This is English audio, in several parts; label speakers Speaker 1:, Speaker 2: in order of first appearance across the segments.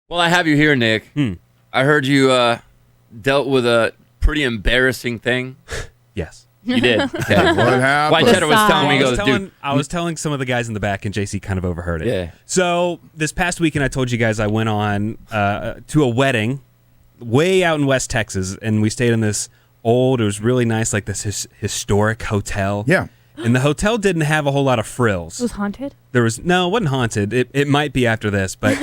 Speaker 1: Well, I have you here, Nick. I heard you dealt with a pretty embarrassing thing.
Speaker 2: Yes.
Speaker 1: You did. Okay.
Speaker 3: What happened?
Speaker 1: White Cheddar was telling me, he
Speaker 2: I was
Speaker 1: goes,
Speaker 2: telling,
Speaker 1: dude.
Speaker 2: I was telling some of the guys in the back, and JC kind of overheard it.
Speaker 1: Yeah.
Speaker 2: So this past weekend, I told you guys I went on to a wedding way out in West Texas, and we stayed in this old, it was really nice, like this historic hotel.
Speaker 3: Yeah.
Speaker 2: And the hotel didn't have a whole lot of frills.
Speaker 4: It was haunted?
Speaker 2: It wasn't haunted. It might be after this, but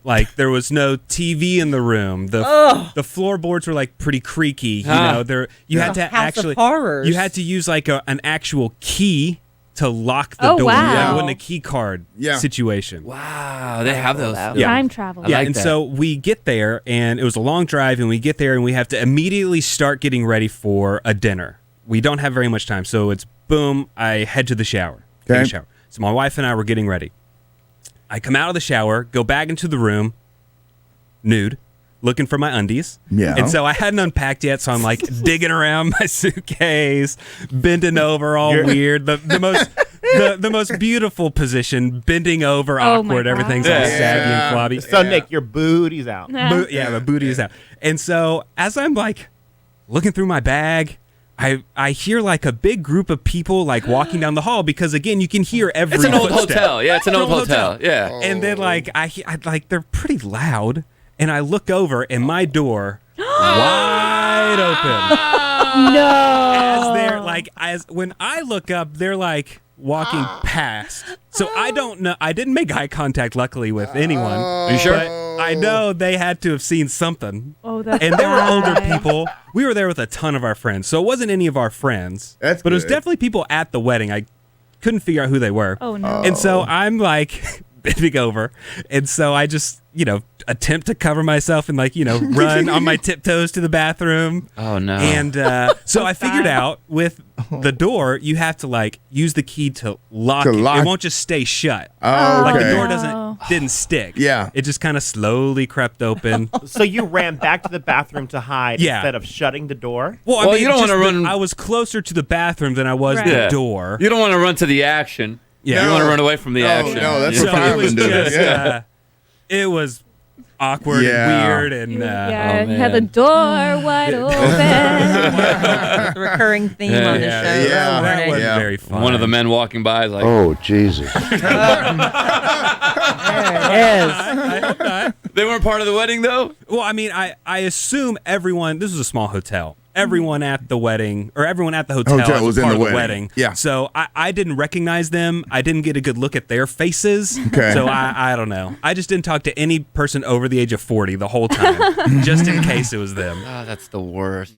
Speaker 2: like there was no TV in the room. The floorboards were like pretty creaky. You know, you had to
Speaker 5: House of Horrors.
Speaker 2: you had to use like an actual key to lock the
Speaker 4: Oh,
Speaker 2: door.
Speaker 4: wow.
Speaker 2: Like, it wasn't a key card
Speaker 3: Yeah.
Speaker 2: situation.
Speaker 1: Wow, they have those.
Speaker 2: Yeah.
Speaker 4: Time travel.
Speaker 2: Yeah,
Speaker 1: like
Speaker 2: and
Speaker 1: that.
Speaker 2: so we get there, and it was a long drive, and we get there, and we have to immediately start getting ready for a dinner. We don't have very much time, so it's boom, I head to the shower. Take a
Speaker 3: Okay.
Speaker 2: shower. So my wife and I were getting ready. I come out of the shower, go back into the room, nude, looking for my undies.
Speaker 3: Yeah.
Speaker 2: And so I hadn't unpacked yet, so I'm like digging around my suitcase, bending over all weird. The most beautiful position, bending over,
Speaker 4: Oh my
Speaker 2: awkward, everything's
Speaker 4: God.
Speaker 2: all saggy and flabby.
Speaker 6: So, Nick, your booty's out.
Speaker 2: Yeah, my booty is out. And so as I'm like looking through my bag, I hear like a big group of people like walking down the hall because again you can hear every
Speaker 1: It's an old
Speaker 2: footstep.
Speaker 1: hotel. Yeah, it's an old hotel. Yeah.
Speaker 2: And then like I like they're pretty loud, and I look over and my door wide open.
Speaker 4: No.
Speaker 2: As when I look up, they're like walking past. So I don't know. I didn't make eye contact, luckily, with anyone.
Speaker 1: Are you sure?
Speaker 2: But I know they had to have seen something.
Speaker 4: Oh, that's
Speaker 2: And they were older
Speaker 4: bad.
Speaker 2: people. We were there with a ton of our friends, so it wasn't any of our friends.
Speaker 3: That's
Speaker 2: but it was
Speaker 3: good.
Speaker 2: definitely people at the wedding. I couldn't figure out who they were.
Speaker 4: Oh, no.
Speaker 2: And so I'm like bending over, and so I just attempt to cover myself and run on my tiptoes to the bathroom.
Speaker 1: Oh, no.
Speaker 2: And so I figured out with the door, you have to use the key to lock
Speaker 3: To
Speaker 2: it.
Speaker 3: lock-
Speaker 2: It won't just stay shut.
Speaker 3: Oh,
Speaker 2: Like the
Speaker 3: okay.
Speaker 2: door didn't stick.
Speaker 3: Yeah.
Speaker 2: It just kind of slowly crept open.
Speaker 6: So you ran back to the bathroom to hide
Speaker 2: Yeah.
Speaker 6: instead of shutting the door?
Speaker 2: Well,
Speaker 1: Well, you don't
Speaker 2: just
Speaker 1: wanna run-
Speaker 2: I was closer to the bathroom than I was
Speaker 4: Right.
Speaker 2: the
Speaker 1: Yeah.
Speaker 2: door.
Speaker 1: You don't want to run to the action.
Speaker 2: Yeah.
Speaker 1: You want to run away from the
Speaker 3: No,
Speaker 1: action.
Speaker 3: no, that's
Speaker 1: Yeah.
Speaker 3: what
Speaker 2: So it was
Speaker 3: firemen do.
Speaker 2: just,
Speaker 3: Yeah.
Speaker 2: it was awkward
Speaker 3: Yeah.
Speaker 2: and weird and
Speaker 4: Yeah,
Speaker 1: Oh,
Speaker 4: you had the
Speaker 1: man.
Speaker 4: door wide open.
Speaker 5: The recurring theme
Speaker 1: Yeah.
Speaker 5: on the
Speaker 2: Yeah.
Speaker 5: show.
Speaker 3: Yeah.
Speaker 5: this
Speaker 2: that
Speaker 5: morning.
Speaker 2: wasn't
Speaker 3: Yeah.
Speaker 2: very fun.
Speaker 1: One of the men walking by is like,
Speaker 7: Oh, Jesus.
Speaker 5: There it is.
Speaker 1: they weren't part of the wedding, though?
Speaker 2: Well, I mean, I assume everyone. This was a small hotel. Everyone at the wedding or everyone at the hotel,
Speaker 3: Hotel was in
Speaker 2: part
Speaker 3: the
Speaker 2: of the
Speaker 3: wedding.
Speaker 2: wedding.
Speaker 3: Yeah.
Speaker 2: So I didn't recognize them. I didn't get a good look at their faces.
Speaker 3: Okay.
Speaker 2: So I don't know. I just didn't talk to any person over the age of 40 the whole time, just in case it was them.
Speaker 1: Oh, that's the worst.